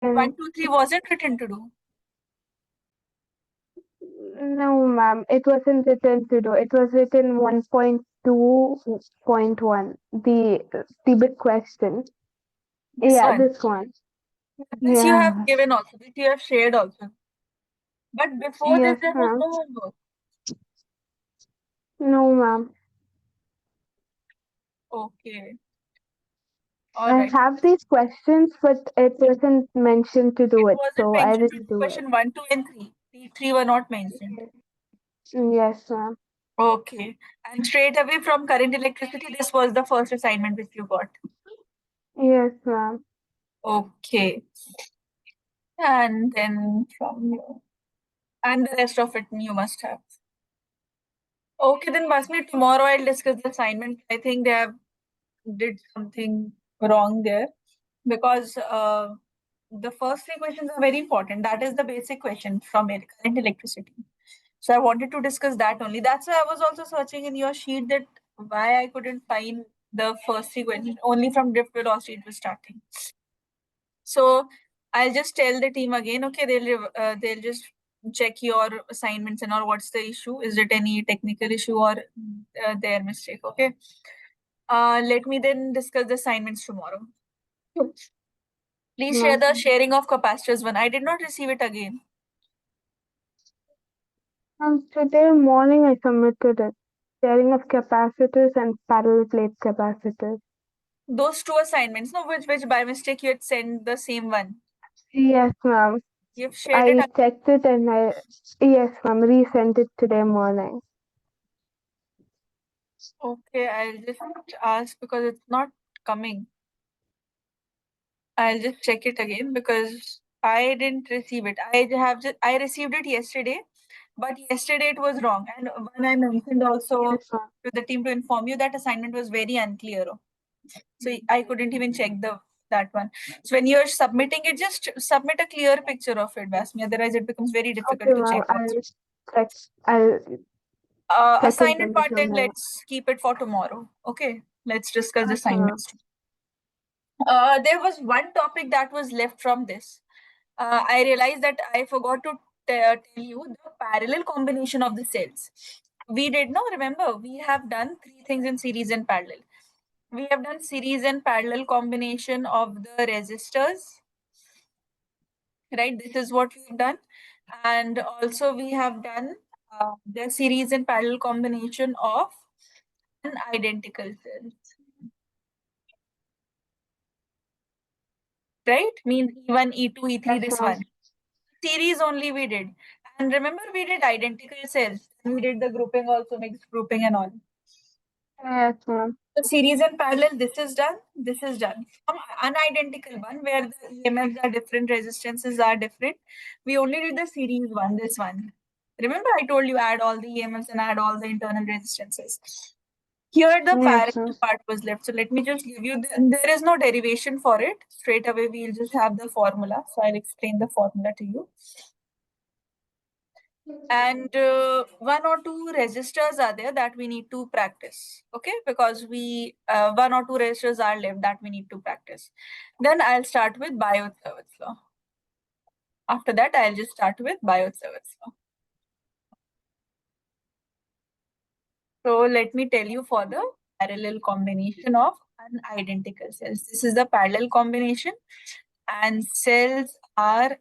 1, 2, 3 wasn't written to do. No, ma'am. It wasn't written to do. It was written 1.2.1. The big question. This Yeah, one. this one. This you have Yeah. given also. This you have shared also. But before this, Yes, there was ma'am. no homework. No, ma'am. Okay. All I right. have these questions, but it wasn't mentioned to do It it, wasn't so I mentioned to didn't do do it. question 1, 2, and 3. The 3 were not mentioned. Yes, ma'am. Okay. And straight away from current electricity, this was the first assignment which you got. Yes, ma'am. Okay. And then from you. And the rest of it you must have. Okay, then Basmi, tomorrow I'll discuss the assignment. I think they have did something wrong there because the first 3 questions are very important. That is the basic question from current electricity. So I wanted to discuss that only. That's why I was also searching in your sheet that why I couldn't find the first 3 questions. Only from drift velocity it was starting. So I'll just tell the team again. Okay, they'll just check your assignments and all. What's the issue? Is it any technical issue or their mistake? Okay. Let me then discuss the assignments tomorrow. Please share Ma'am. the sharing of capacitors one. I did not receive it again. Today morning I submitted it. Sharing of capacitors and parallel plate capacitors. Those 2 assignments, no, which by mistake you had sent the same one. Yes, ma'am. You've shared it. I checked it and yes, ma'am, resent it today morning. Okay, I'll just ask because it's not coming. I'll just check it again because I didn't receive it. I received it yesterday, but yesterday it was wrong. And when I mentioned also Yes, ma'am. to the team to inform you that assignment was very unclear. So I couldn't even check that one. So when you're submitting it, just submit a clear picture of it, Basmi. Otherwise, it becomes very Okay, difficult to ma'am. check also. Check. I'll check and Assignment send it part, then tomorrow. let's keep it for tomorrow. Okay, let's discuss Okay, ma'am. assignments. There was one topic that was left from this. I realized that I forgot to tell you the parallel combination of the cells. We did not remember. We have done 3 things in series and parallel. We have done series and parallel combination of the resistors, right? This is what we've done. And also we have done the series and parallel combination of identical cells, right? Means E1, E2, E3, Yes, this ma'am. one. Series only we did. And remember we did identical cells. We did the grouping also, mixed grouping and all. Yes, ma'am. The series and parallel, this is done, this is done. Some unidentical one where the EMFs are different, resistances are different. We only did the series one, this one. Remember I told you add all the EMFs and add all the internal resistances. Here the Yes, ma'am. parallel part was left. So let me just give you, there is no derivation for it. Straight away we'll just have the formula. So I'll explain the formula to you. And 1 or 2 registers are there that we need to practice, okay, because we 1 or 2 registers are left that we need to practice. Then I'll start with Biot-Savart's law. After that I'll just start with Biot-Savart's law. So let me tell you for the parallel combination of unidentical cells. This is the parallel combination and cells are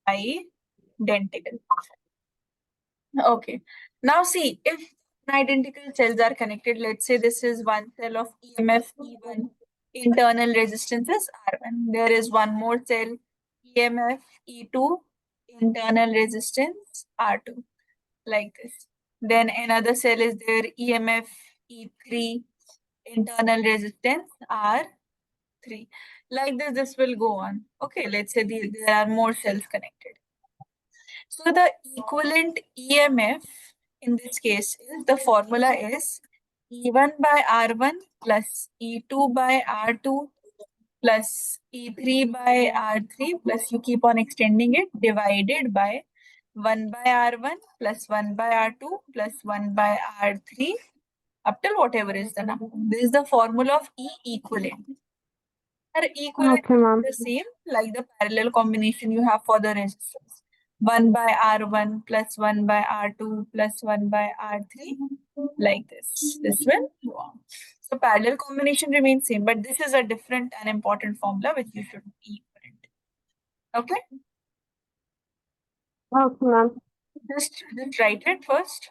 unidentical. Okay. Now see, if identical cells are connected, let's say this is one cell of EMF E1, internal resistance is R1. There is one more cell, EMF E2, internal resistance R2, like this. Then another cell is there, EMF E3, internal resistance R3. Like this will go on. Okay, let's say there are more cells connected. So the equivalent EMF in this case is the formula is E1 by R1 plus E2 by R2 plus E3 by R3 plus you keep on extending it divided by 1 by R1 plus 1 by R2 plus 1 by R3 up till whatever is the number. This is the formula of E equivalent. are equal and Okay, ma'am. the same, like the parallel combination you have for the resistors. 1 by R1 plus 1 by R2 plus 1 by R3, like this. This will go on. So parallel combination remains same, but this is a different and important formula which you should be equivalent. Okay? Okay, ma'am. Just write it first.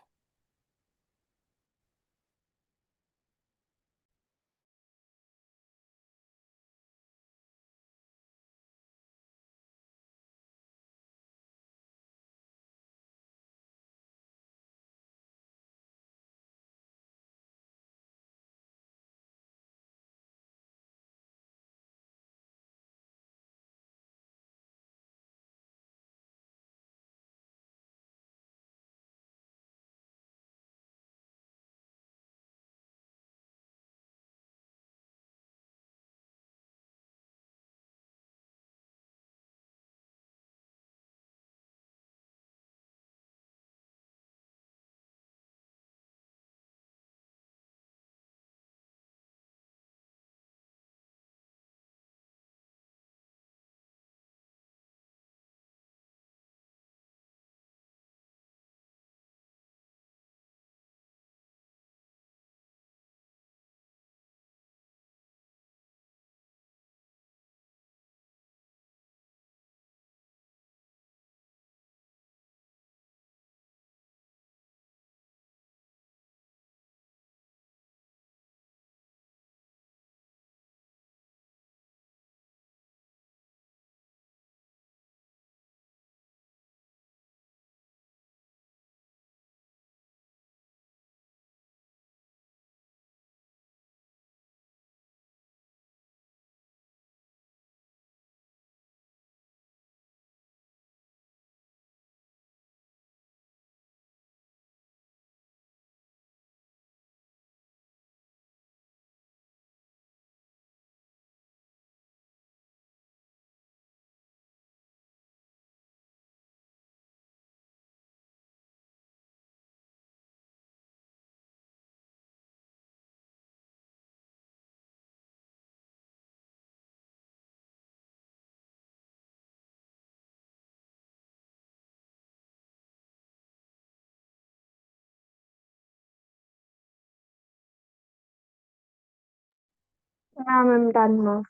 Ma'am, I'm done now.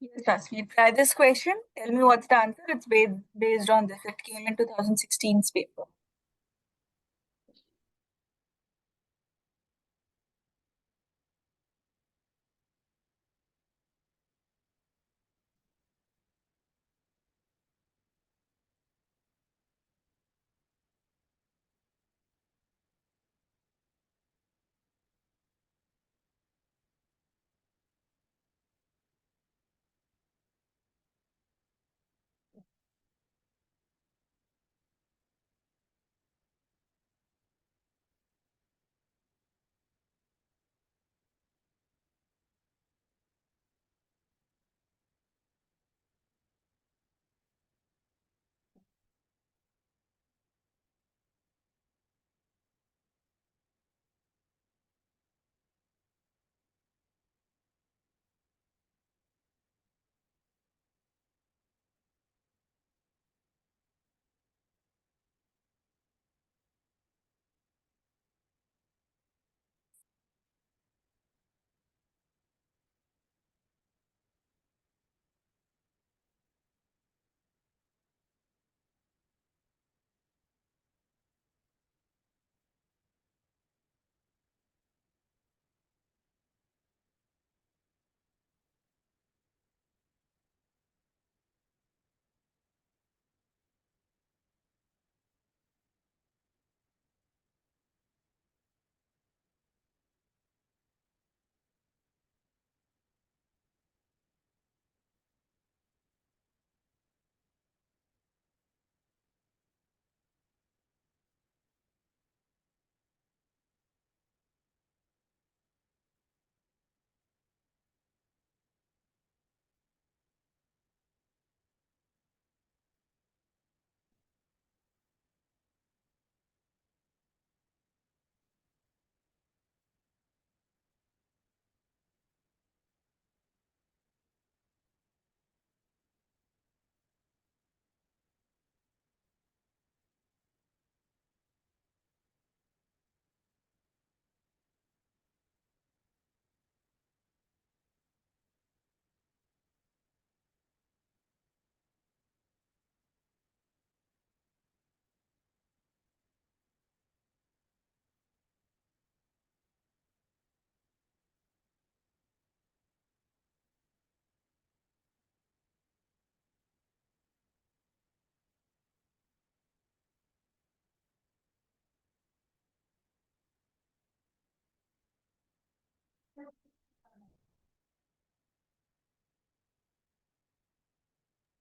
Yes, Basmi. Try this question. Tell me what's the answer. It's based on this. It came in 2016's paper.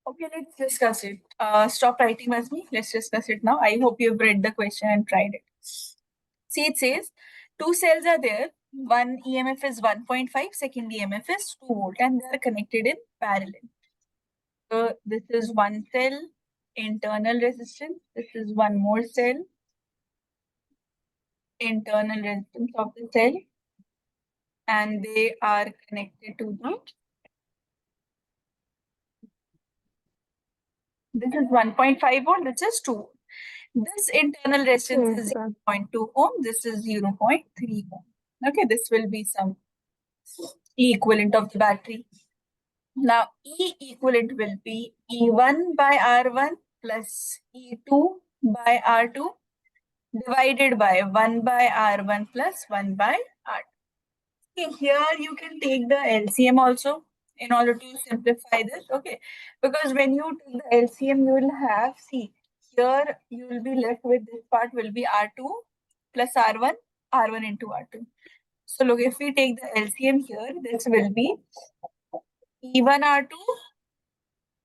Okay, let's discuss it. Stop writing, Basmi. Let's discuss it now. I hope you've read the question and tried it. See, it says two cells are there. One EMF is 1.5, second EMF is 2 volt, and they are connected in parallel. So this is one cell, internal resistance. This is one more cell, internal resistance of the cell, and they are connected to the. This is 1.5 volt, this is 2 volt. This internal resistance Yes, is zero ma'am. point 0.2 ohm, this is 0.3 ohm. Okay, this will be some E equivalent of the battery. Now, E equivalent will be E1 by R1 plus E2 by R2 divided by 1 by R1 plus 1 by R2. Okay, here you can take the LCM also in order to simplify this. Okay, because when you take the LCM, you will have, see, here you will be left with this part will be R2 plus R1, R1 into R2. So look, if we take the LCM here, this will be E1 R2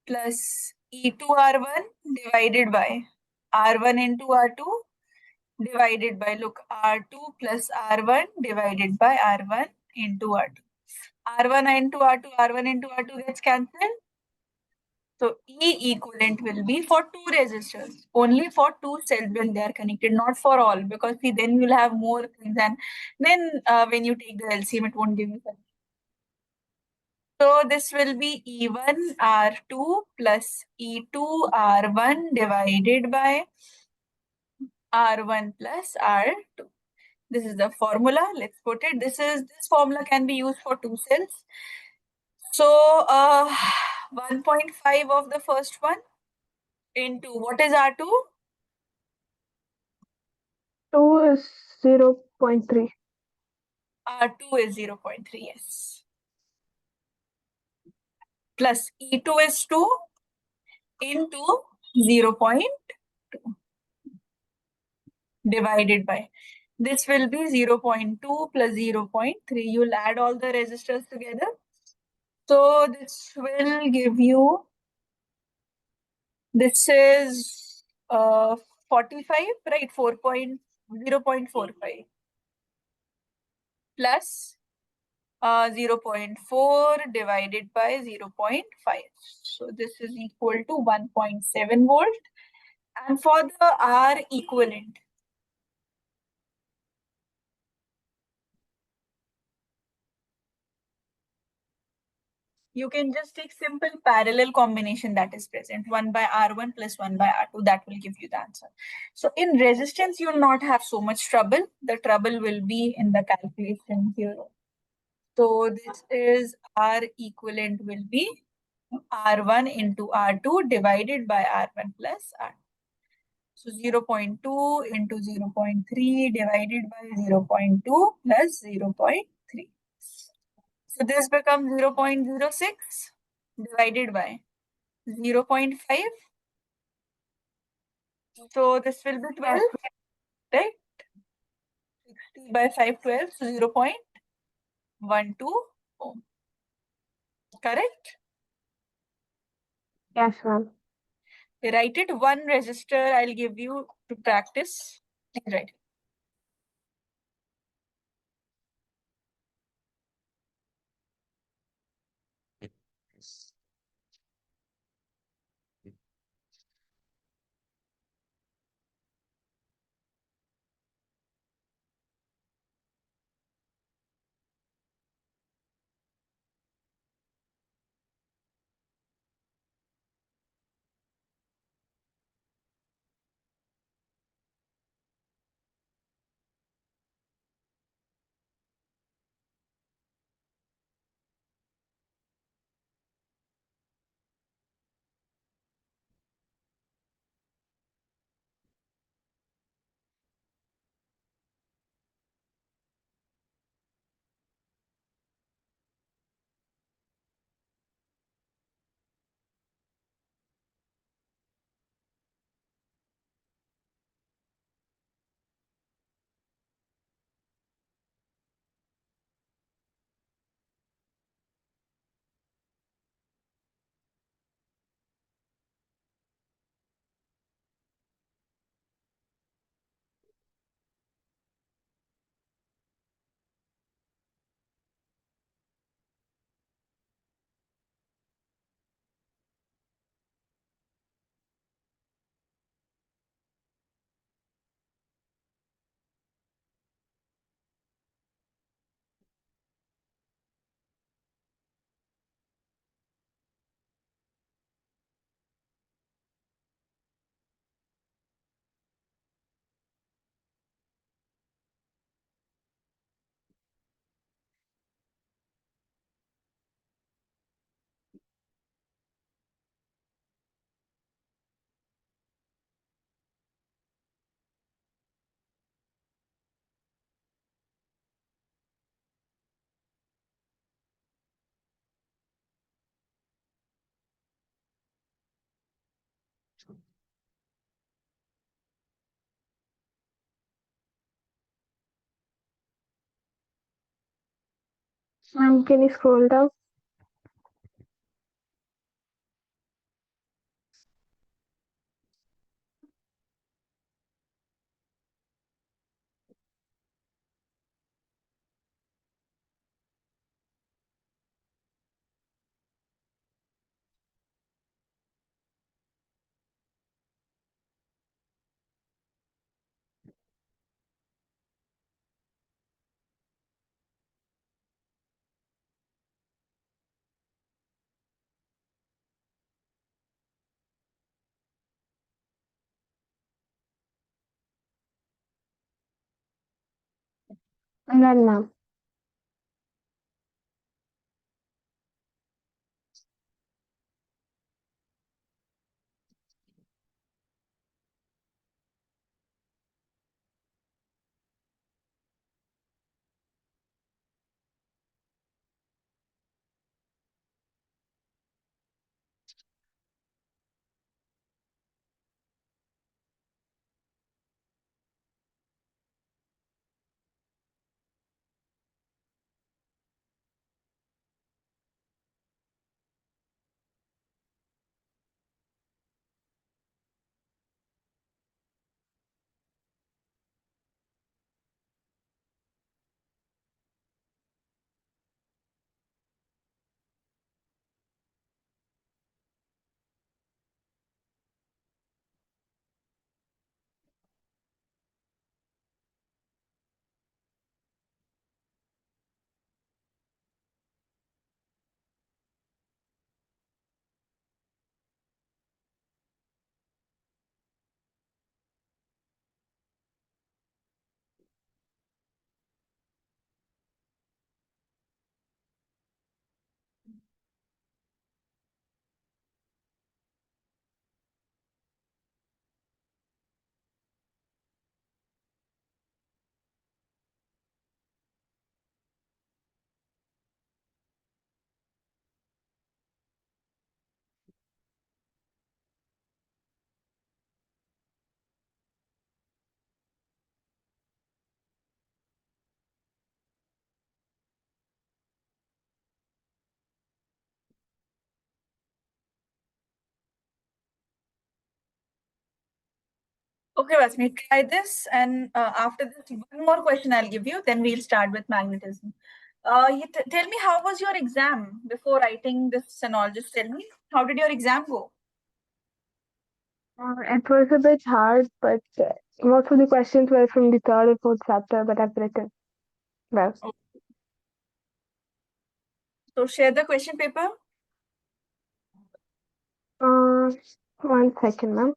plus E2 R1 divided by R1 into R2 divided by, look, R2 plus R1 divided by R1 into R2. R1 into R2, R1 into R2 gets cancelled. So E equivalent will be for two resistors, only for two cells when they are connected, not for all, because see, then you'll have more things, and then when you take the LCM, it won't give you such. So this will be E1 R2 plus E2 R1 divided by R1 plus R2. This is the formula. Let's put it. This formula can be used for two cells. So 1.5 of the first one into what is R2? 2 is 0.3. R2 is 0.3, yes. Plus E2 is 2 into 0.2 divided by. This will be 0.2 plus 0.3. You'll add all the resistors together. So this will give you, this is 45, right? 0.45 plus 0.4 divided by 0.5. So this is equal to 1.7 volt. And for the R equivalent, you can just take simple parallel combination that is present, 1 by R1 plus 1 by R2, that will give you the answer. So in resistance, you will not have so much trouble. The trouble will be in the calculation here. So this is R equivalent will be R1 into R2 divided by R1 plus R2. So 0.2 into 0.3 divided by 0.2 plus 0.3. So this becomes 0.06 divided by 0.5. So this will be 12, right? 60 by 5, 12. So 0.12 ohm. Correct? Yes, ma'am. Write it. One resistor I'll give you to practice. Please write it. Ma'am, can you scroll down? I'm done, ma'am. Okay, Basmi, try this, and after this, one more question I'll give you. Then we'll start with magnetism. Tell me, how was your exam before writing this and all? Just tell me, how did your exam go? It was a bit hard, but most of the questions were from the third and fourth chapter, but I've written well. Oh, so share the question paper. Uh, 1 second, ma'am.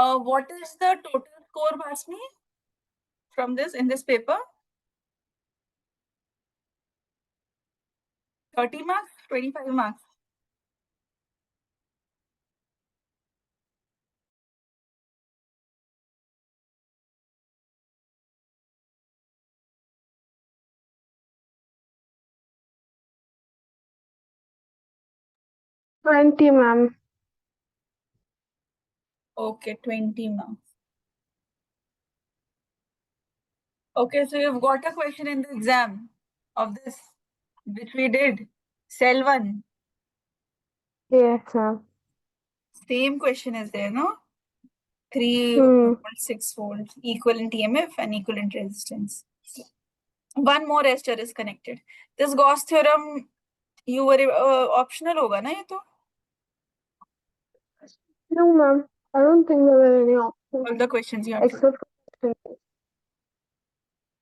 What is the total score, Basmi, from this in this paper? 30 marks, 25 marks. Twenty, ma'am. Okay, 20 marks. Okay, so you've got a question in the exam of this, which we did. Cell 1. Yes, ma'am. Same question is there, no? 3 Hmm. volt, 6 volt, equivalent EMF and equivalent resistance. One more resistor is connected. This Gauss theorem, you were optional hoga na ye to? No, ma'am. I don't think there were any options All the questions you have to do.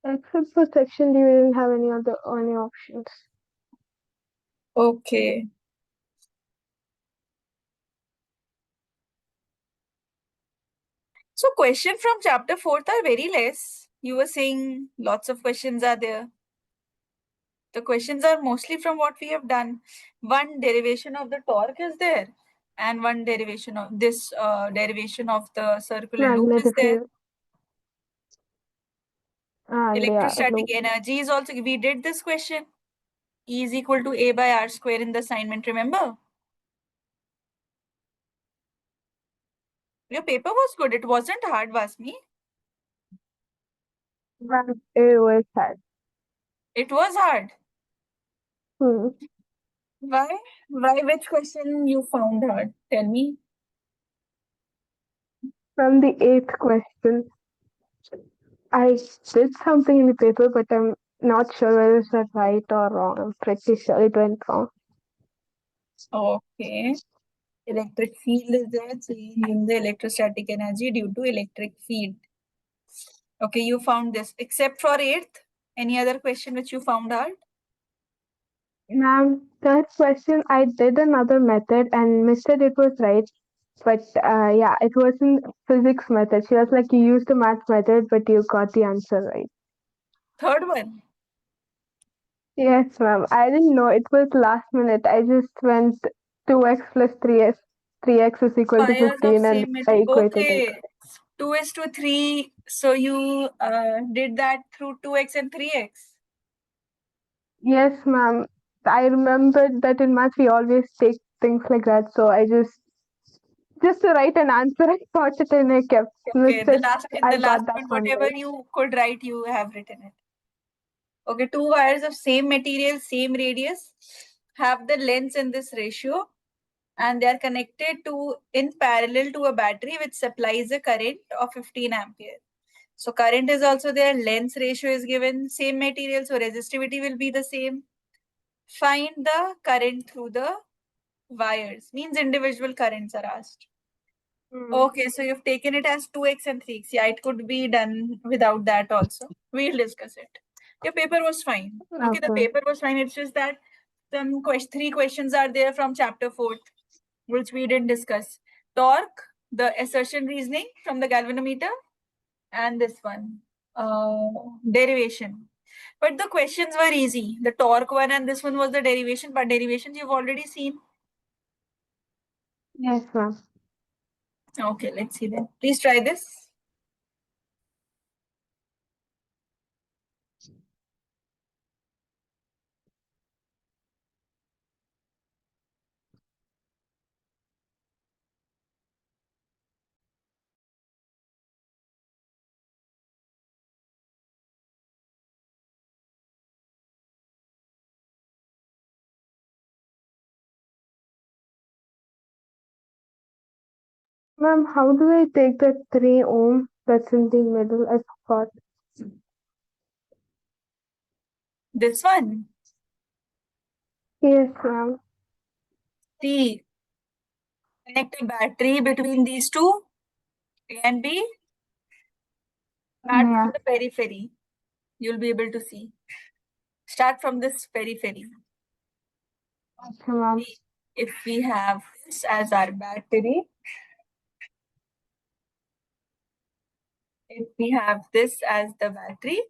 except for section D. We didn't have any options. Okay. So questions from chapter 4th are very less. You were saying lots of questions are there. The questions are mostly from what we have done. One derivation of the torque is there, and one derivation of this derivation of the circular loop is Magnetic there. field. And yeah, Electrostatic loop. energy is also, we did this question. E is equal to A by R square in the assignment, remember? Your paper was good. It wasn't hard, Vasmi. Ma'am, it was hard. It was hard. Hmm. Why? Why? Which question you found hard? Tell me. From the eighth question, I did something in the paper, but I'm not sure whether it's right or wrong. I'm pretty sure it went wrong. Okay. Electric field is there, change in the electrostatic energy due to electric field. Okay, you found this. Except for eighth, any other question which you found hard? Ma'am, third question, I did another method and Miss said it was right. But yeah, it wasn't physics method. She was like, you used the math method, but you got the answer right. Third one. Yes, ma'am. I didn't know. It was last minute. I just went 2x plus 3x. 3x is equal to Wires of 15 and same I material. equated it. Okay. 2 is to 3. So you did that through 2x and 3x. Yes, ma'am. I remembered that in math we always take things like that. So I just to write an answer, I thought it and I kept. Okay, It's just in the I last got that one, one whatever right. you could write, you have written it. Okay, two wires of same material, same radius, have the lengths in this ratio, and they are connected to in parallel to a battery which supplies a current of 15 ampere. So current is also there, length ratio is given, same material, so resistivity will be the same. Find the current through the wires, means individual currents are asked. Hmm. Okay, so you've taken it as 2x and 3x. Yeah, it could be done without that also. We'll discuss it. Your paper was fine. Okay, the Okay. paper was fine. It's just that some three questions are there from chapter 4, which we didn't discuss. Torque, the assertion reasoning from the galvanometer, and this one, derivation. But the questions were easy. The torque one and this one was the derivation, but derivations you've already seen. Yes, ma'am. Okay, let's see then. Please try this. Ma'am, how do I take the 3 ohm that's in the middle? I forgot. This one. Yes, ma'am. See, connect a battery between these two, A and B. Start from Yeah. the periphery. You'll be able to see. Start from this periphery. Okay, ma'am. If we have this as our battery, If we have this as the battery,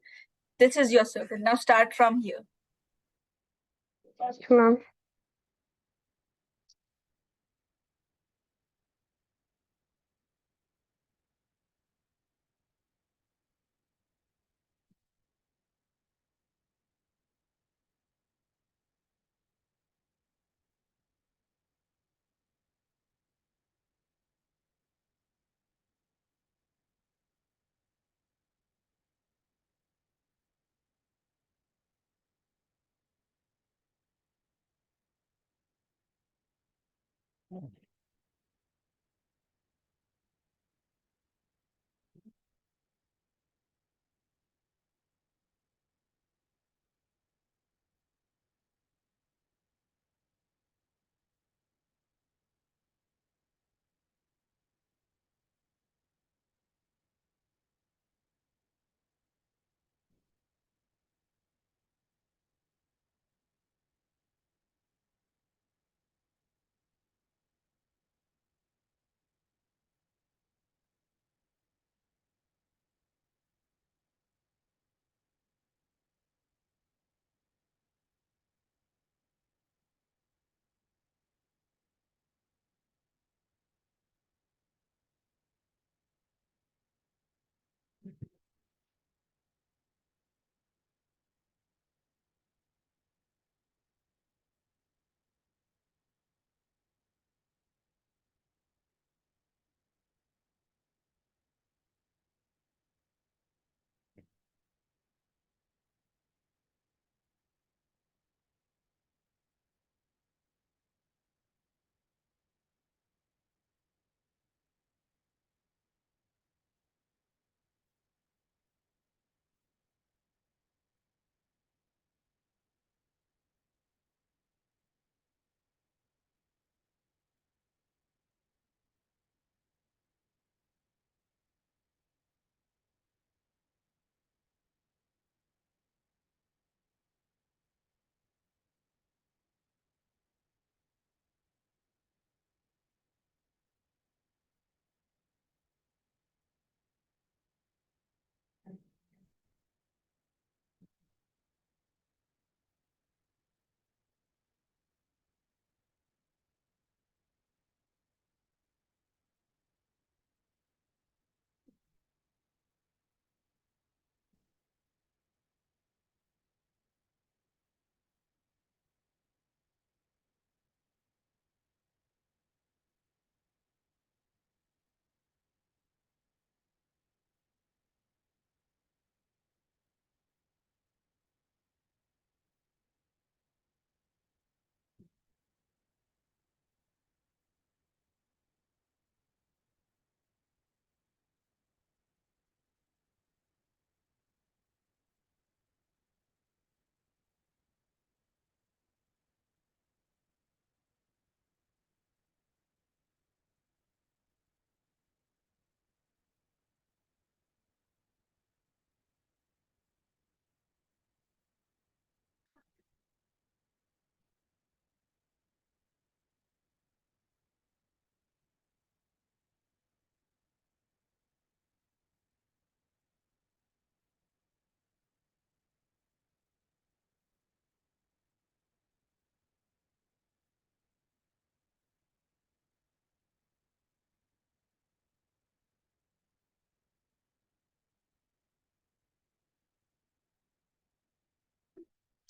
this is your circuit. Now start from here. Yes, ma'am.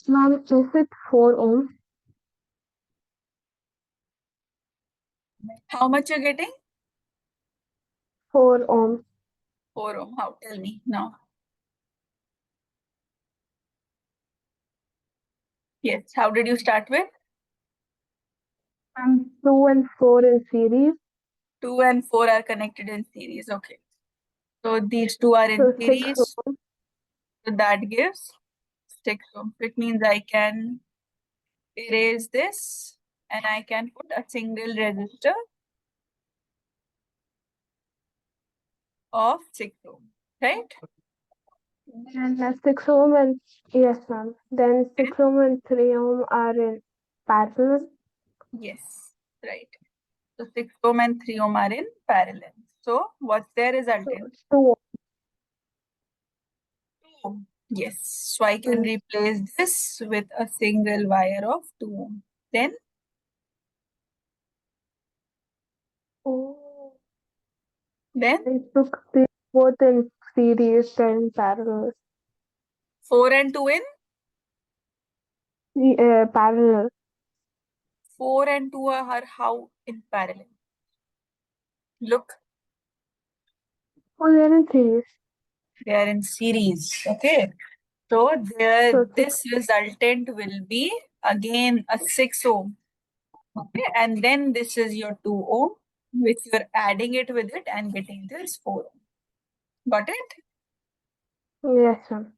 Ma'am, is it 4 ohms? How much you're getting? 4 ohms. 4 ohm. How? Tell me now. Yes. How did you start with? And 2 and 4 in series. 2 and 4 are connected in series. Okay. So these two are in So 6 series. ohms. So that gives 6 ohm. It means I can erase this and I can put a single resistor of 6 ohm. Right? Then 6 ohm and yes, ma'am. Then 6 ohm and 3 ohm are in parallel. Yes. Right. So 6 ohm and 3 ohm are in parallel. So what's their So resultant? 2 ohm. Yes. So I can Mm. replace this with a single wire of 2 ohm. Oh, Then I took the both in series and parallel. 4 and 2 in Parallel. 4 and 2 are how in parallel. Look, Oh, they're in series. they are in series. Okay. So there, So this six. resultant will be again a 6 ohm. Okay. And then this is your 2 ohm, which you're adding it with it and getting this 4 ohm. Got it? Yes, ma'am.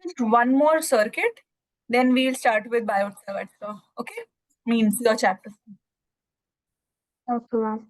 Just one more circuit. Then we'll start with biot Savart. So, okay. Means your chapter. Okay, ma'am.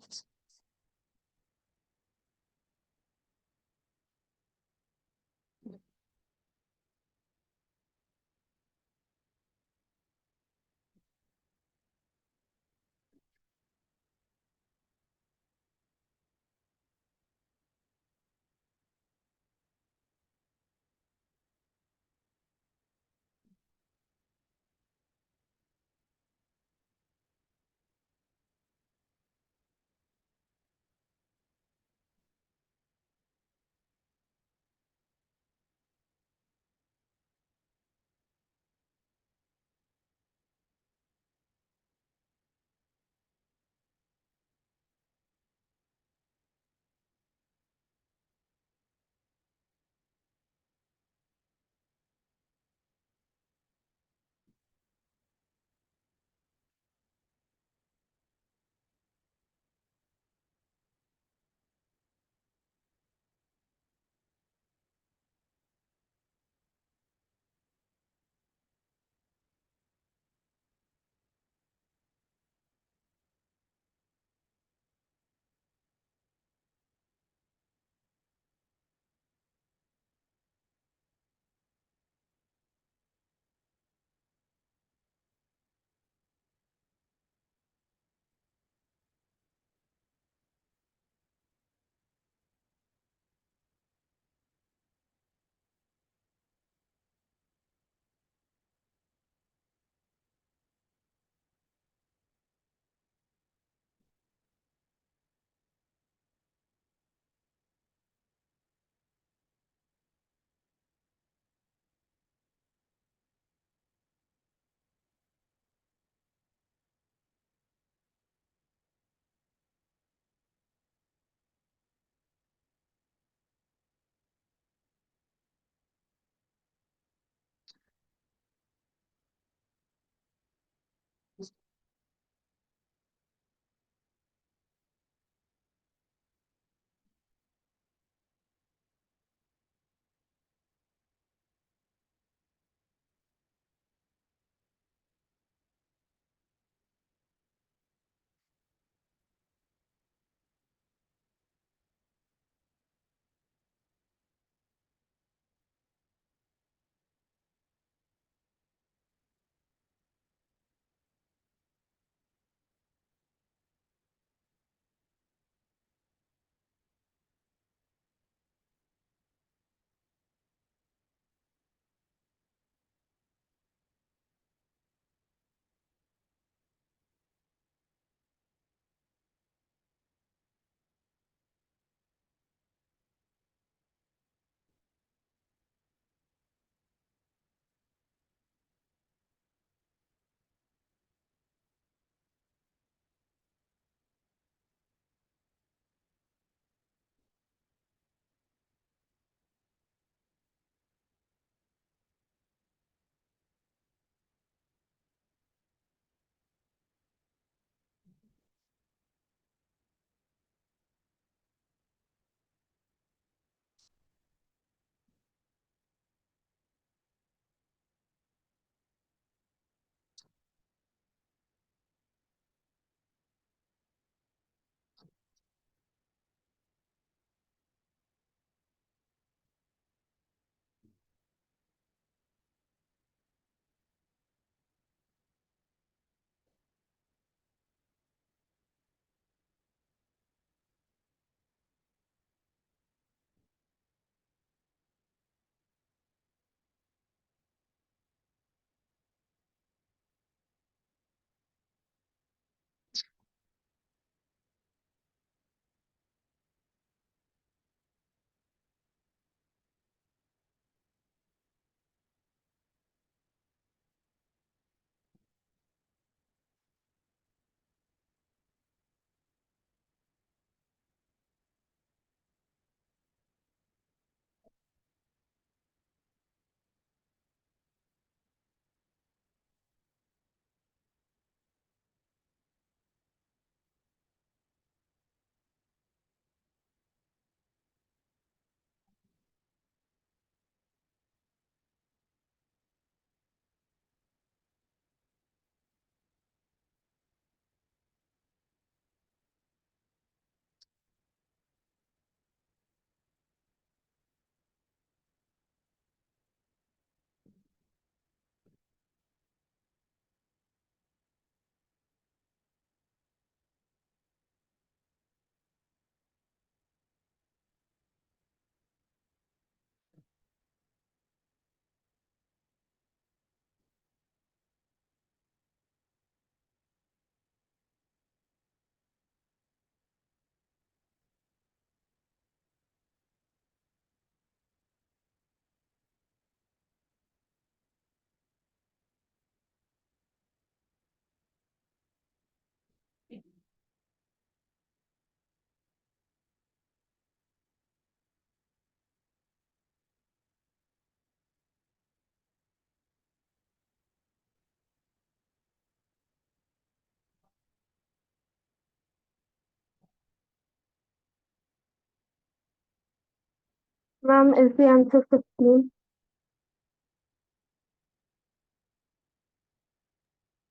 Ma'am, is the answer 15?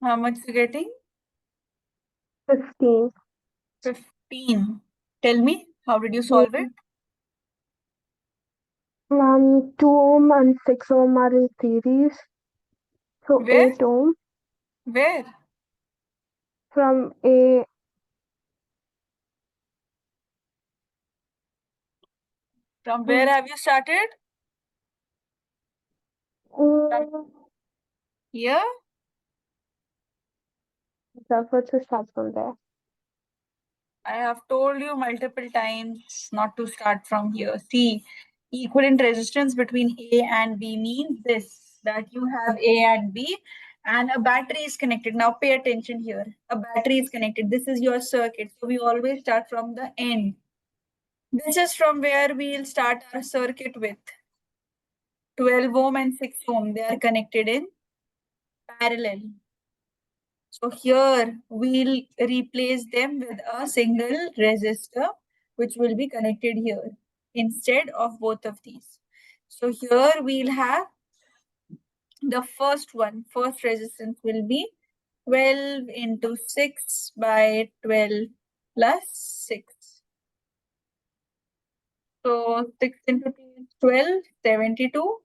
How much you getting? 15. 15. Tell me, how did you Yeah. solve it? Ma'am, 2 ohm and 6 ohm are in series. So Where? 8 ohm Where? from a From where have you started? From mm, here? therefore to start from there. I have told you multiple times not to start from here. See, equivalent resistance between A and B means this, that you have A and B and a battery is connected. Now pay attention here. A battery is connected. This is your circuit. So we always start from the end. This is from where we'll start our circuit with 12 ohm and 6 ohm. They are connected in parallel. So here we'll replace them with a single resistor, which will be connected here instead of both of these. So here we'll have the first one. First resistance will be 12 into 6 by 12 plus 6. So 6 into 2 is 12, 72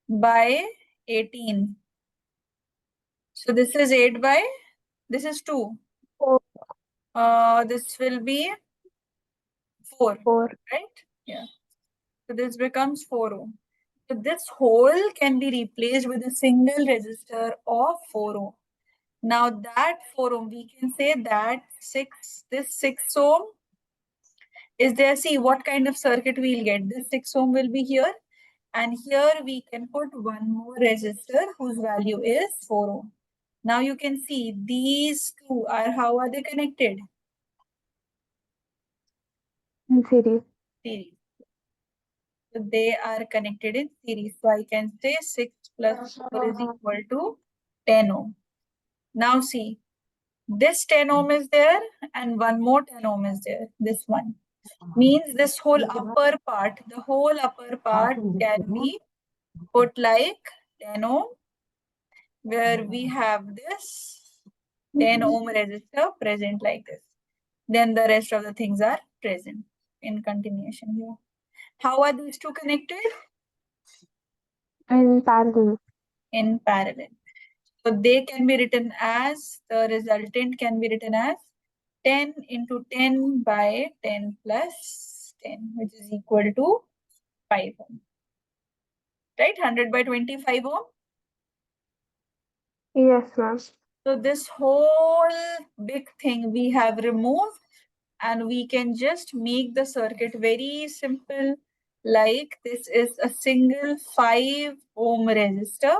by 18. So this is 8 by, this is 2. 4, This will be 4, 4. right? Yeah. So this becomes 4 ohm. So this whole can be replaced with a single resistor of 4 ohm. Now that 4 ohm, we can say that this 6 ohm is there. See what kind of circuit we'll get. This 6 ohm will be here. And here we can put one more resistor whose value is 4 ohm. Now you can see these two are, how are they connected? In series. Series. So they are connected in series. So I can say 6 plus 4 is equal to 10 ohm. Now see, this 10 ohm is there and one more 10 ohm is there. This one means this whole upper part, the whole upper part can be put like 10 ohm, where we have this 10 ohm resistor present like this. Then the rest of the things are present in continuation here. How are these two connected? In parallel. In parallel. So they can be written as, the resultant can be written as 10 into 10 by 10 plus 10, which is equal to 5 ohm. Right? 100 by 25 ohm. Yes, ma'am. So this whole big thing we have removed and we can just make the circuit very simple. Like this is a single 5 ohm resistor.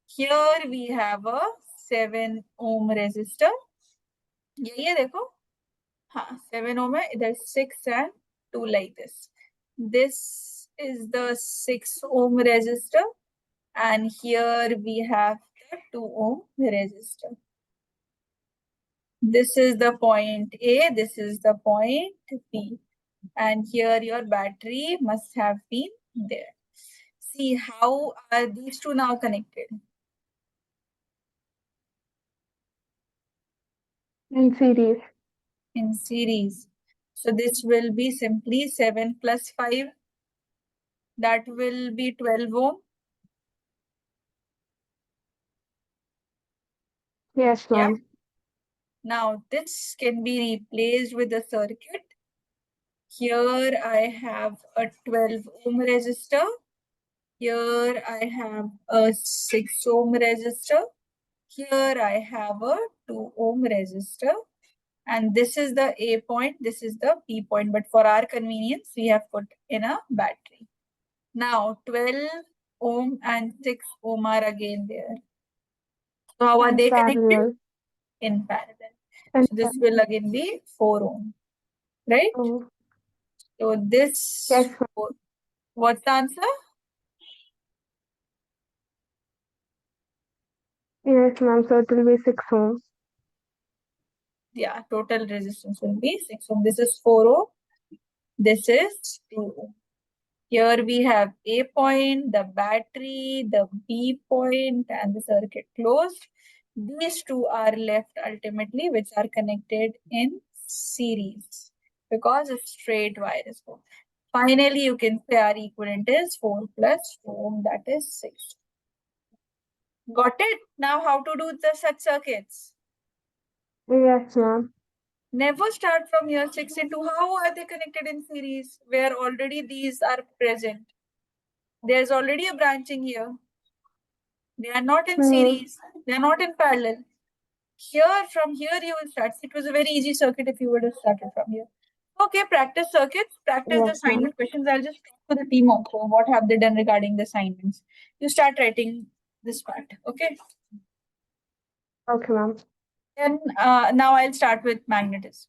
Here we have a 7 ohm resistor. ये देखो, हाँ 7 ohm है, इधर 6 and 2 like this. This is the 6 ohm resistor and here we have the 2 ohm resistor. This is the point A, this is the point B. And here your battery must have been there. See, how are these two now connected? In series. In series. So this will be simply 7 plus 5. That will be 12 ohm. Yes, Yeah. ma'am. Now this can be replaced with a circuit. Here I have a 12 ohm resistor. Here I have a 6 ohm resistor. Here I have a 2 ohm resistor. And this is the A point, this is the P point. But for our convenience, we have put in a battery. Now 12 ohm and 6 ohm are again there. So how are In they connected? parallel. In parallel. In So this will again be 4 ohm, right? parallel. So Yes, this, ma'am. what's the answer? Yes, ma'am. So it will be 6 ohm. Yeah, total resistance will be 6 ohm. This is 4 ohm. This is 2 ohm. Here we have A point, the battery, the B point, and the circuit closed. These two are left ultimately, which are connected in series because a straight wire is four. Finally, you can say our equivalent is 4 plus 4, that is 6. Got it? Now, how to do the such circuits? Yes, ma'am. Never start from here 6 into how are they connected in series where already these are present. There's already a branching here. They are not in Mm-hmm. series. They are not in parallel. Here, from here you will start. It was a very easy circuit if you would have started from here. Okay, practice circuits, practice the Yes, ma'am. assignment questions. I'll just talk to the team also. What have they done regarding the assignments? You start writing this part. Okay. Okay, ma'am. Then now I'll start with magnetism.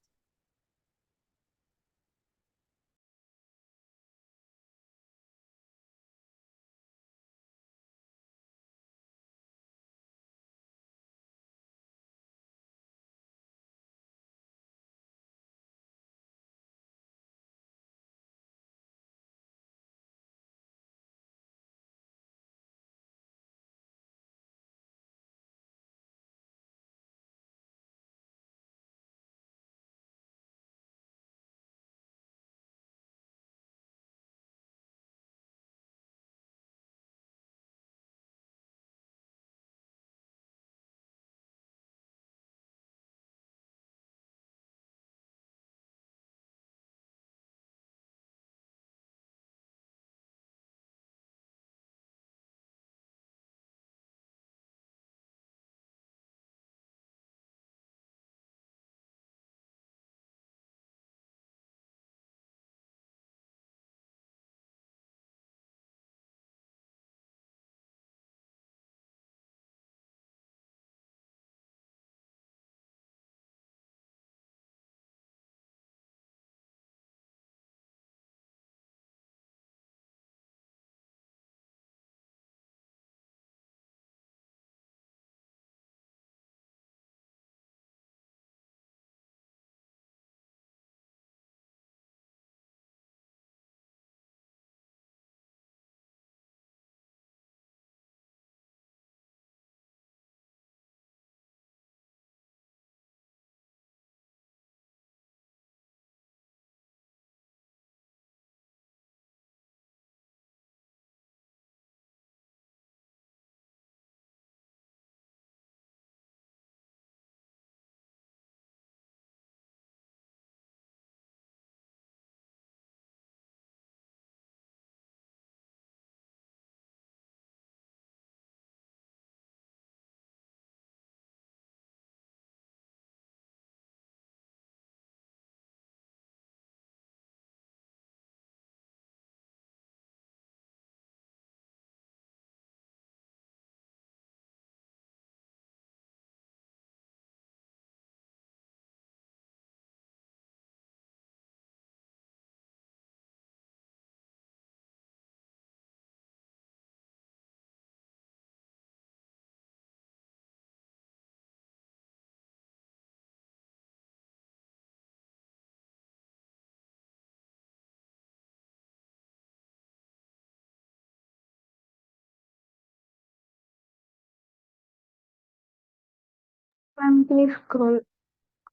Ma'am, please scroll.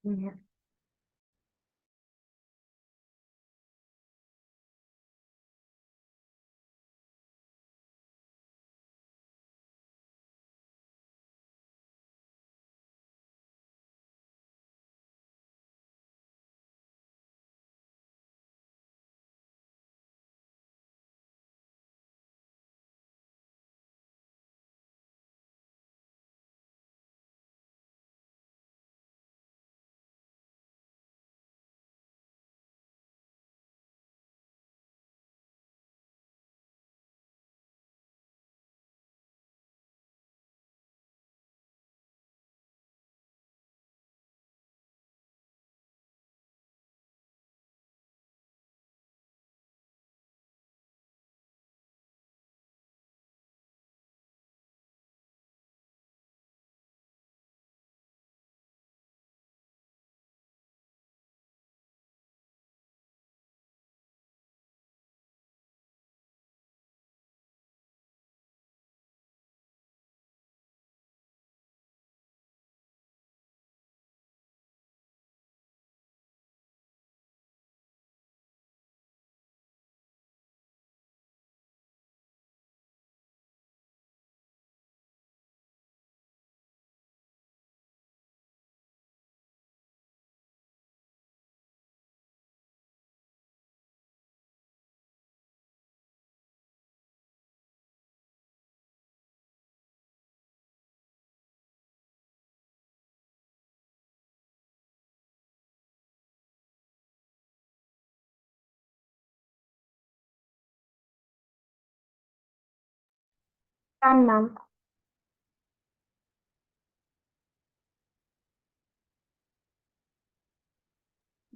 Yeah. Done, ma'am.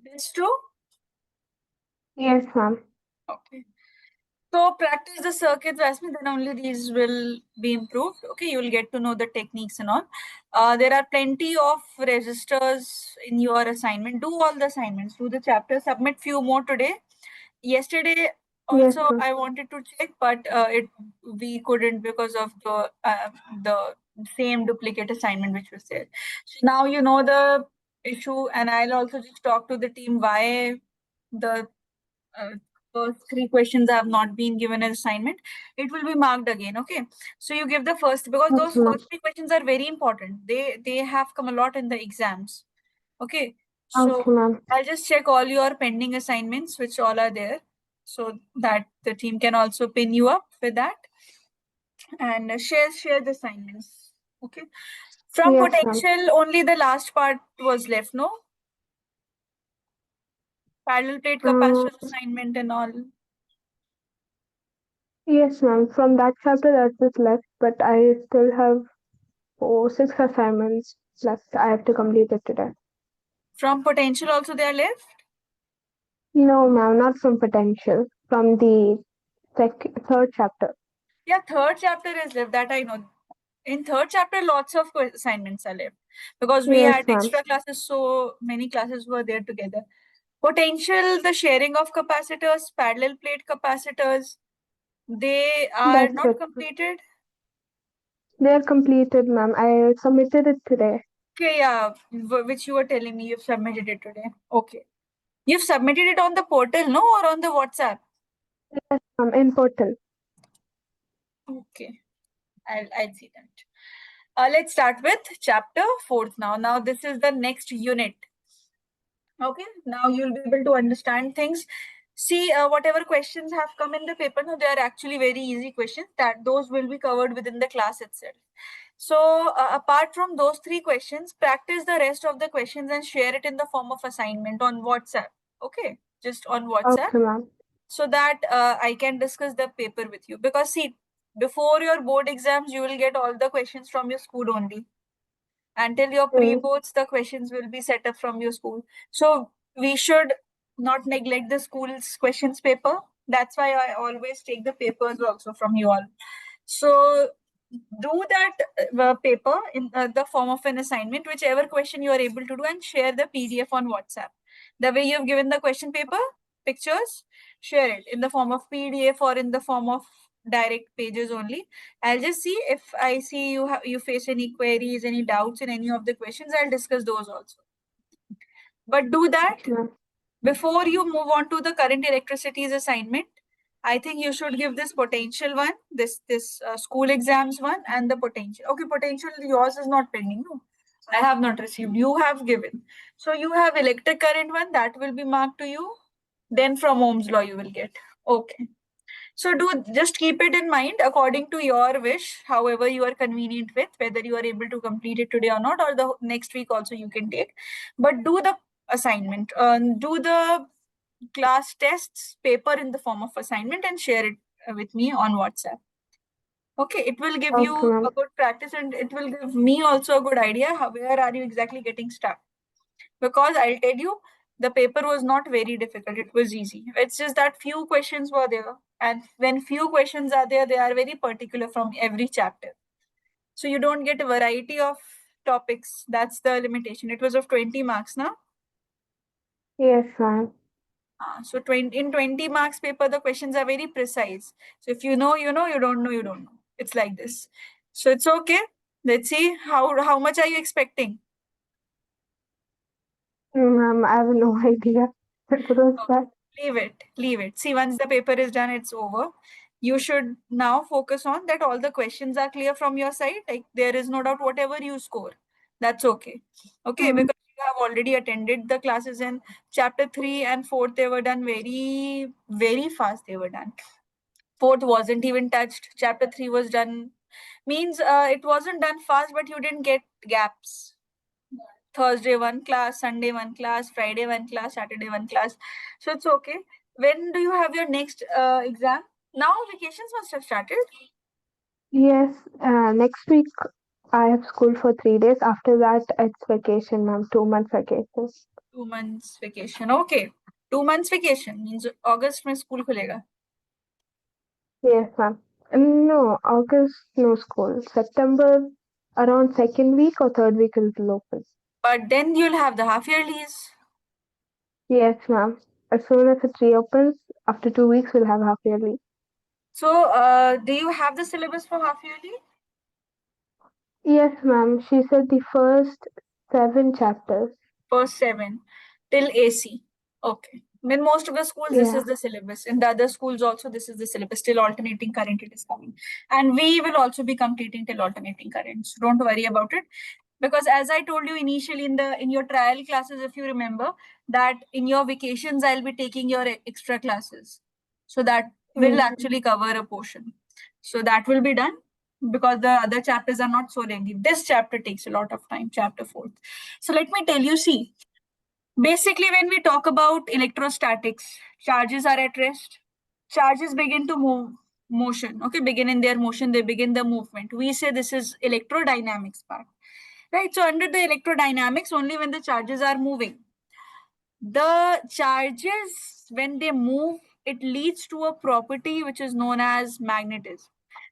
This too? Yes, ma'am. Okay. So practice the circuits, Basmi, then only these will be improved. Okay, you will get to know the techniques and all. There are plenty of registers in your assignment. Do all the assignments, do the chapter, submit few more today. Yesterday Yes, also ma'am. I wanted to check, but it we couldn't because of the same duplicate assignment which was there. So now you know the issue, and I'll also just talk to the team why the uh, first three questions have not been given as assignment. It will be marked again. Okay, so you give the first, because Okay, those ma'am. first three questions are very important. They have come a lot in the exams. Okay, so Okay, ma'am. I'll just check all your pending assignments which all are there, so that the team can also pin you up with that, and share the assignments. Okay, from Yes, ma'am. potential only the last part was left, no? Parallel plate Uh, capacitor assignment and all. yes, ma'am. From that chapter, that's just left, but I still have 6 assignments left. I have to complete it today. From potential also they are left. No, ma'am, not from potential. From the third chapter. Yeah, third chapter is left, that I know. In third chapter, lots of assignments are left because we Yes, had ma'am. extra classes, so many classes were there together. Potential, the sharing of capacitors, parallel plate capacitors, they are That's not it. completed. They're completed, ma'am. I submitted it today. Okay, yeah, which you were telling me you've submitted it today. Okay. You've submitted it on the portal, no, or on the WhatsApp? In portal. Okay, I'll see that. Let's start with chapter fourth now. Now this is the next unit. Okay, now you'll be able to understand things. See, whatever questions have come in the paper, no, they are actually very easy questions. That those will be covered within the class itself. So, apart from those three questions, practice the rest of the questions and share it in the form of assignment on WhatsApp. Okay, just on WhatsApp, Okay, ma'am. so that I can discuss the paper with you. Because see, before your board exams, you will get all the questions from your school only. Until your Hmm. pre-boards, the questions will be set up from your school. So we should not neglect the school's questions paper. That's why I always take the papers also from you all. So do that paper in the form of an assignment, whichever question you are able to do, and share the PDF on WhatsApp. The way you've given the question paper, pictures, share it in the form of PDF or in the form of direct pages only. I'll just see if I see you face any queries, any doubts in any of the questions. I'll discuss those also. But do that Okay, ma'am. before you move on to the current electricity's assignment. I think you should give this potential one, this school exams one, and the potential. Okay, potential yours is not pending. No, I have not received. You have given. So you have electric current one that will be marked to you. Then from Ohm's law you will get. Okay. So do just keep it in mind according to your wish, however you are convenient with, whether you are able to complete it today or not, or the next week also you can take. But do the assignment, do the class tests paper in the form of assignment and share it with me on WhatsApp. Okay, it will give you Okay, ma'am. a good practice, and it will give me also a good idea how, where are you exactly getting stuck. Because I'll tell you, the paper was not very difficult. It was easy. It's just that few questions were there. And when few questions are there, they are very particular from every chapter. So you don't get a variety of topics. That's the limitation. It was of 20 marks now. Yes, ma'am. So 20, in 20 marks paper, the questions are very precise. So if you know, you know, you don't know, you don't know. It's like this. So it's okay. Let's see how much are you expecting? Ma'am, I have no idea. What was Okay, that? leave it, leave it. See, once the paper is done, it's over. You should now focus on that all the questions are clear from your side. Like there is no doubt whatever you score, that's okay. Okay, Mm, because you have already attended the classes in chapter 3 and 4, they were done very, very fast. They were done. Fourth wasn't even touched. Chapter 3 was done. Means it wasn't done fast, but you didn't get gaps. Thursday one class, Sunday one class, Friday one class, Saturday one class. So it's okay. When do you have your next exam? Now vacations must have started. Yes, next week I have school for 3 days. After that, it's vacation, ma'am. 2 months vacation. 2 months vacation. Okay. 2 months vacation means August में school खुलेगा. Yes, ma'am. No, August, no school. September, around second week or third week, it will open. But then you'll have the half yearlies. Yes, ma'am. As soon as it reopens, after 2 weeks, we'll have half yearly. So, do you have the syllabus for half yearly? Yes, ma'am. She said the first 7 chapters. First seven till AC. Okay. In most of the schools, this Yeah. is the syllabus. In the other schools, also, this is the syllabus. Till alternating current, it is coming. And we will also be completing till alternating current. So don't worry about it. Because as I told you initially in your trial classes, if you remember, that in your vacations, I'll be taking your extra classes. So that will Yes. actually cover a portion. So that will be done because the other chapters are not so lengthy. This chapter takes a lot of time, chapter 4. So let me tell you, see, basically, when we talk about electrostatics, charges are at rest. Charges begin to move motion. Okay, begin in their motion, they begin the movement. We say this is electrodynamics part. Right. So under the electrodynamics, only when the charges are moving. The charges, when they move, it leads to a property which is known as magnetism.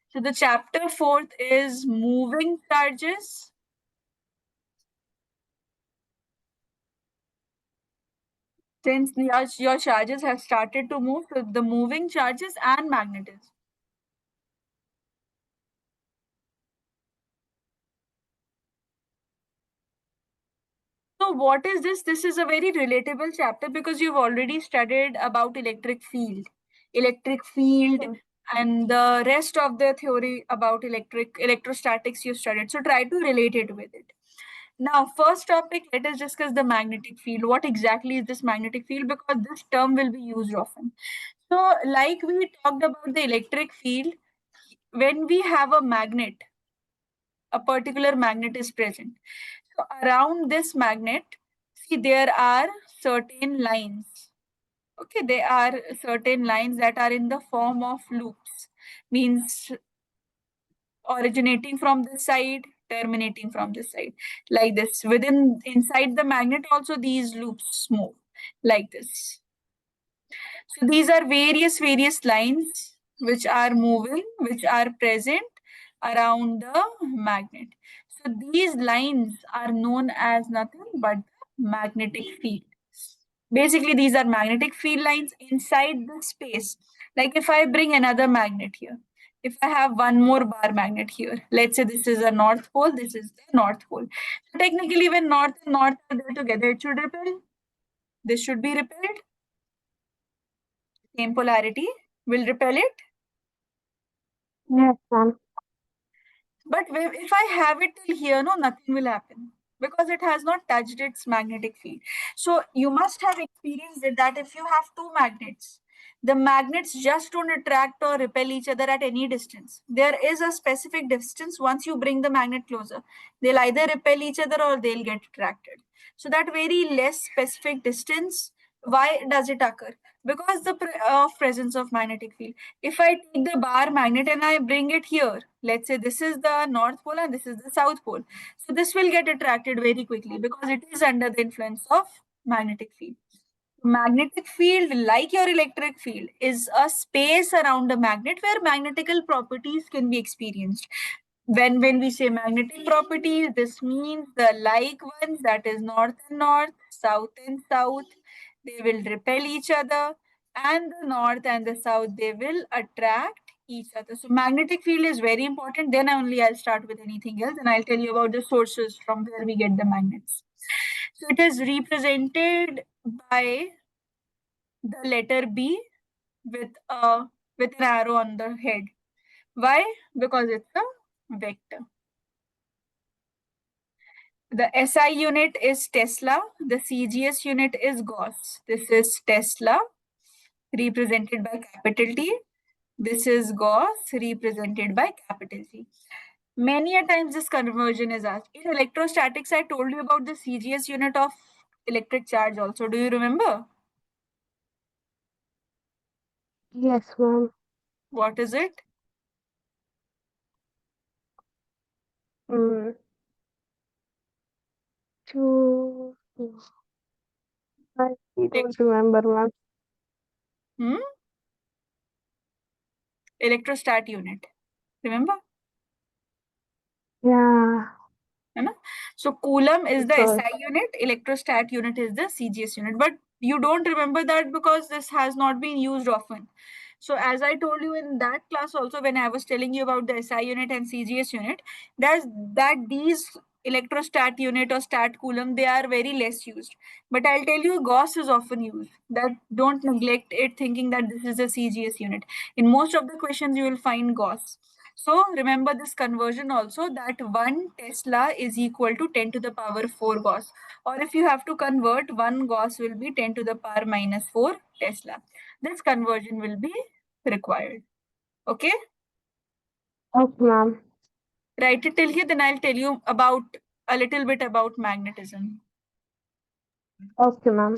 So the chapter fourth is moving charges. Since your charges have started to move, so the moving charges and magnetism. So what is this? This is a very relatable chapter because you've already studied about electric field, Yes. and the rest of the theory about electrostatics you studied. So try to relate it with it. Now, first topic, let us discuss the magnetic field. What exactly is this magnetic field? Because this term will be used often. So, like we talked about the electric field, when we have a magnet, a particular magnet is present. So around this magnet, see, there are certain lines. Okay, there are certain lines that are in the form of loops, means originating from this side, terminating from this side, like this. Within inside the magnet, also these loops move like this. So these are various lines which are moving, which are present around the magnet. So these lines are known as nothing but magnetic field. Basically, these are magnetic field lines inside the space. Like if I bring another magnet here, if I have one more bar magnet here, let's say this is a north pole, this is the north pole. So technically, when north and north are there together, it should repel. This should be repelled. Same polarity will repel it. Yes, ma'am. But if I have it till here, no, nothing will happen because it has not touched its magnetic field. So you must have experienced it that if you have two magnets, the magnets just don't attract or repel each other at any distance. There is a specific distance. Once you bring the magnet closer, they'll either repel each other or they'll get attracted. So that very less specific distance, why does it occur? Because the presence of magnetic field. If I take the bar magnet and I bring it here, let's say this is the north pole and this is the south pole. So this will get attracted very quickly because it is under the influence of magnetic field. Magnetic field, like your electric field, is a space around a magnet where magnetical properties can be experienced. When we say magnetic properties, this means the like ones, that is north and north, south and south, they will repel each other, and the north and the south, they will attract each other. So magnetic field is very important. Then only I'll start with anything else, and I'll tell you about the sources from where we get the magnets. So it is represented by the letter B with a with an arrow on the head. Why? Because it's a vector. The SI unit is Tesla. The CGS unit is Gauss. This is Tesla, represented by capital T. This is Gauss, represented by capital G. Many a times this conversion is asked. In electrostatics, I told you about the CGS unit of electric charge also. Do you remember? Yes, ma'am. What is it? Mm, two, I Elect- don't remember, ma'am. hmm? Electrostat unit. Remember? Yeah, है ना? So coulomb is the it was. SI unit, electrostat unit is the CGS unit. But you don't remember that because this has not been used often. So as I told you in that class also, when I was telling you about the SI unit and CGS unit, there's that these electrostat unit or stat coulomb, they are very less used. But I'll tell you, Gauss is often used. That don't neglect it thinking that this is a CGS unit. In most of the questions, you will find Gauss. So remember this conversion also, that 1 Tesla is equal to 10 to the power 4 Gauss. Or if you have to convert, 1 Gauss will be 10 to the power minus 4 Tesla. This conversion will be required. Okay? Okay, ma'am. Write it till here, then I'll tell you about a little bit about magnetism. Okay, ma'am.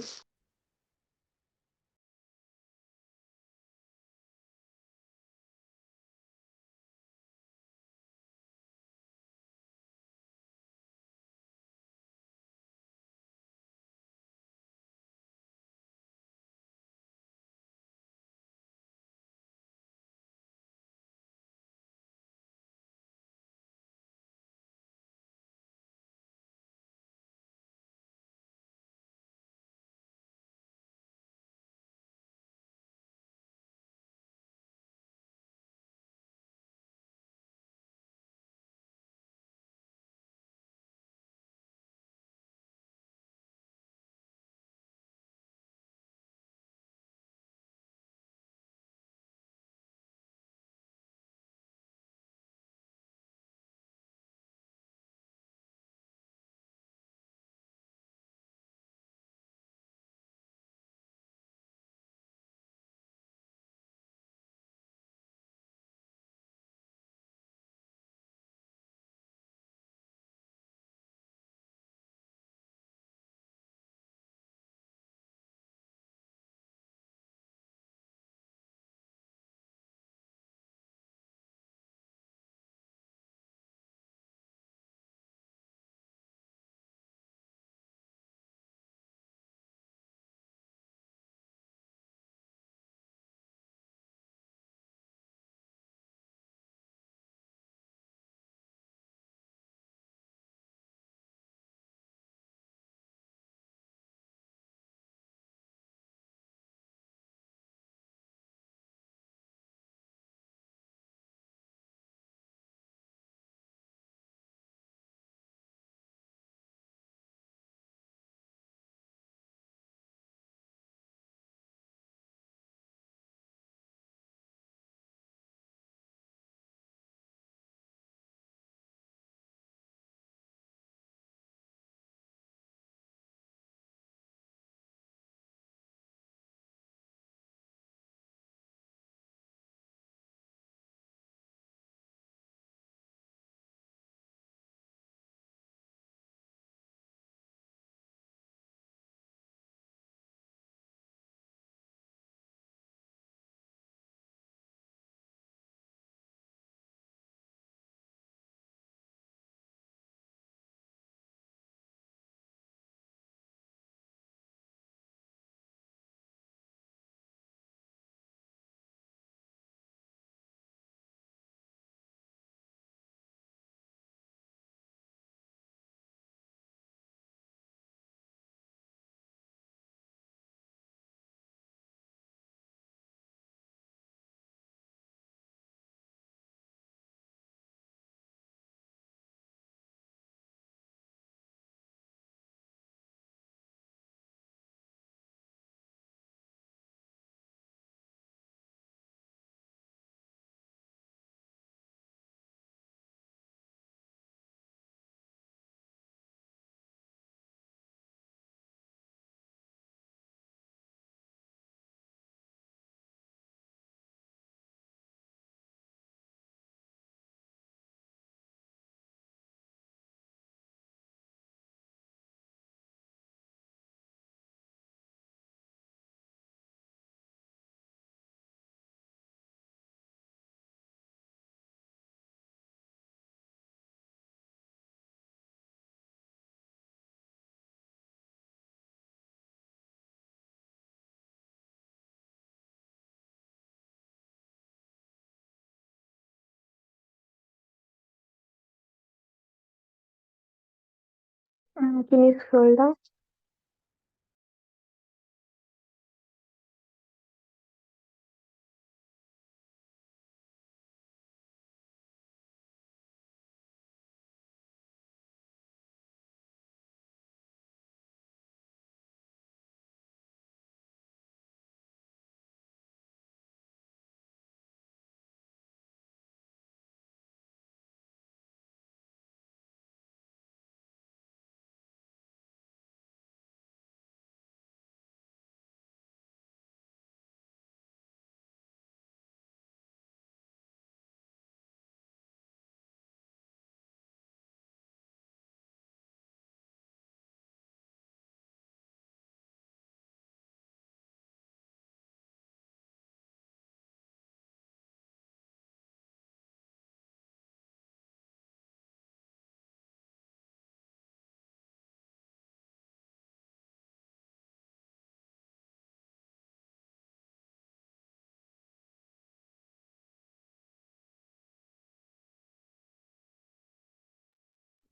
Can you scroll down?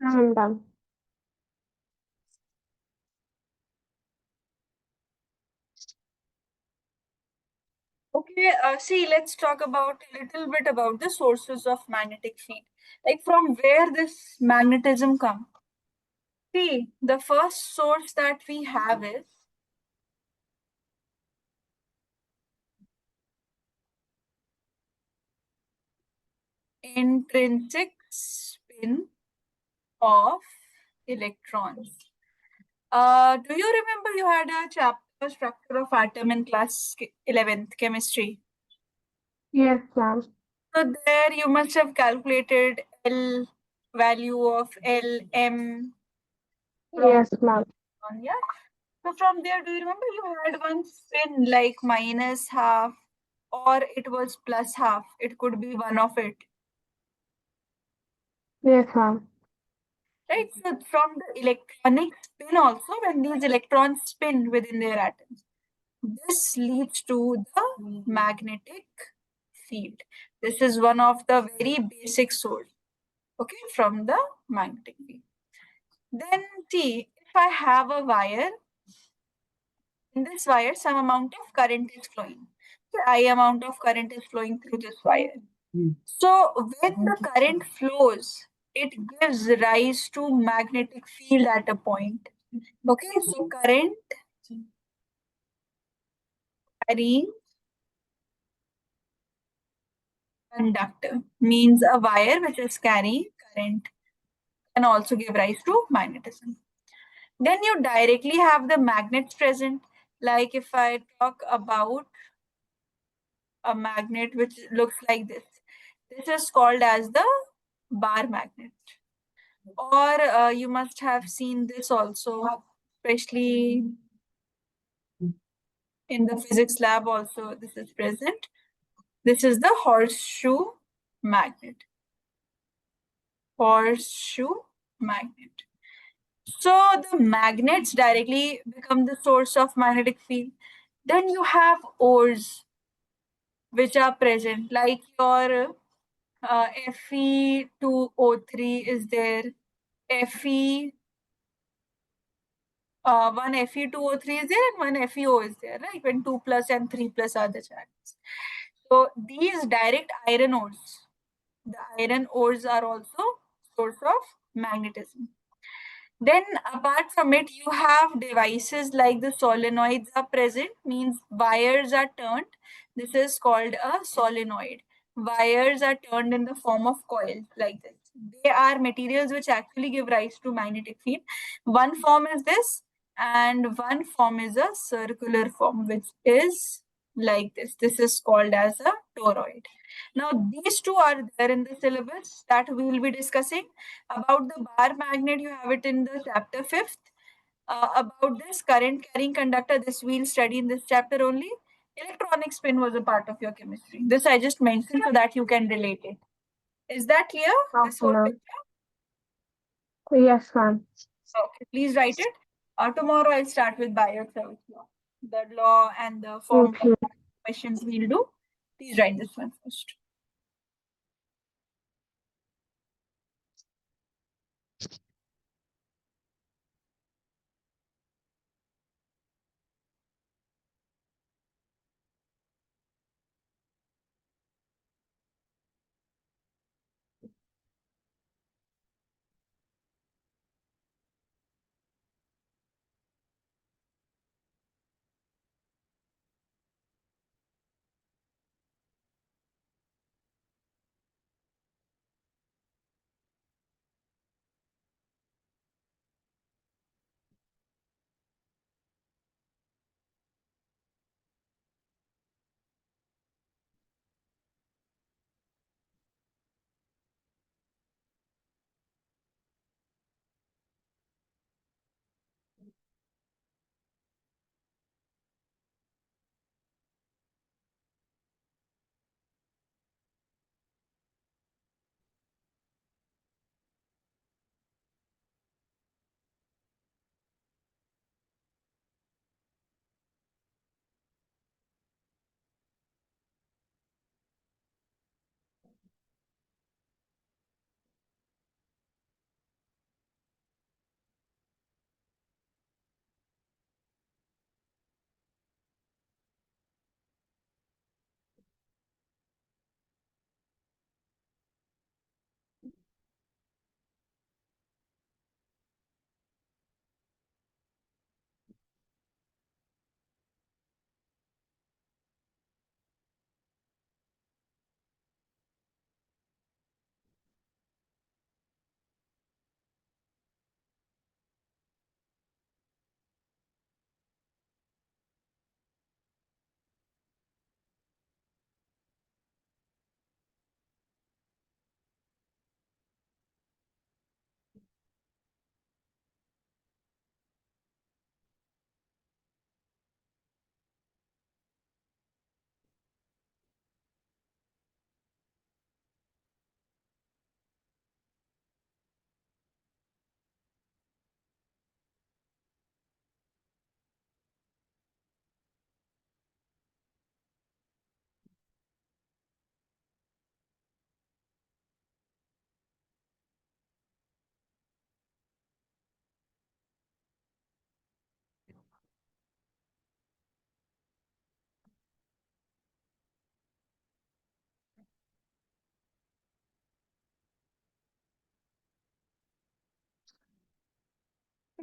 I'm done. Okay, see, let's talk about a little bit about the sources of magnetic field. Like from where this magnetism comes. See, the first source that we have is intrinsic spin of electrons. Do you remember you had a chapter structure of atom in class 11th chemistry? Yes, ma'am. So there you must have calculated L value of L, M from Yes, ma'am. on, yeah. So from there, do you remember you had one spin like minus half or it was plus half? It could be one of it. Yes, ma'am. Right? So from the electronic spin also, when these electrons spin within their atoms, this leads to the magnetic field. This is one of the very basic source, okay, from the magnetic field. Then see, if I have a wire, in this wire, some amount of current is flowing. So I amount of current is flowing through this wire. So when the current flows, it gives rise to magnetic field at a point. Okay, so current carrying conductor means a wire which is carrying current can also give rise to magnetism. Then you directly have the magnets present. Like if I talk about a magnet which looks like this, this is called as the bar magnet. Or you must have seen this also, especially in the physics lab also this is present. This is the horseshoe magnet. Horseshoe magnet. So the magnets directly become the source of magnetic field. Then you have ores which are present, like your Fe2O3 is there, Fe one Fe2O3 is there and one FeO is there, right? When 2 plus and 3 plus are the charges. So these direct iron ores, the iron ores are also source of magnetism. Then apart from it, you have devices like the solenoids are present, means wires are turned. This is called a solenoid. Wires are turned in the form of coils like this. They are materials which actually give rise to magnetic field. One form is this, and one form is a circular form, which is like this. This is called as a toroid. Now, these two are there in the syllabus that we will be discussing. About the bar magnet, you have it in the chapter 5th. About this current carrying conductor, this we'll study in this chapter only. Electronic spin was a part of your chemistry. This I just mentioned so that you can relate it. Is that clear? This Okay, whole ma'am. picture? Yes, ma'am. Okay, please write it. Tomorrow I'll start with bioservice law. The law and the formula Okay. questions we'll do. Please write this one first.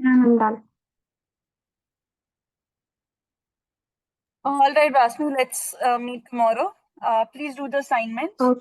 I'm done. All right, Basmi, let's meet tomorrow. Please do the assignments. Okay.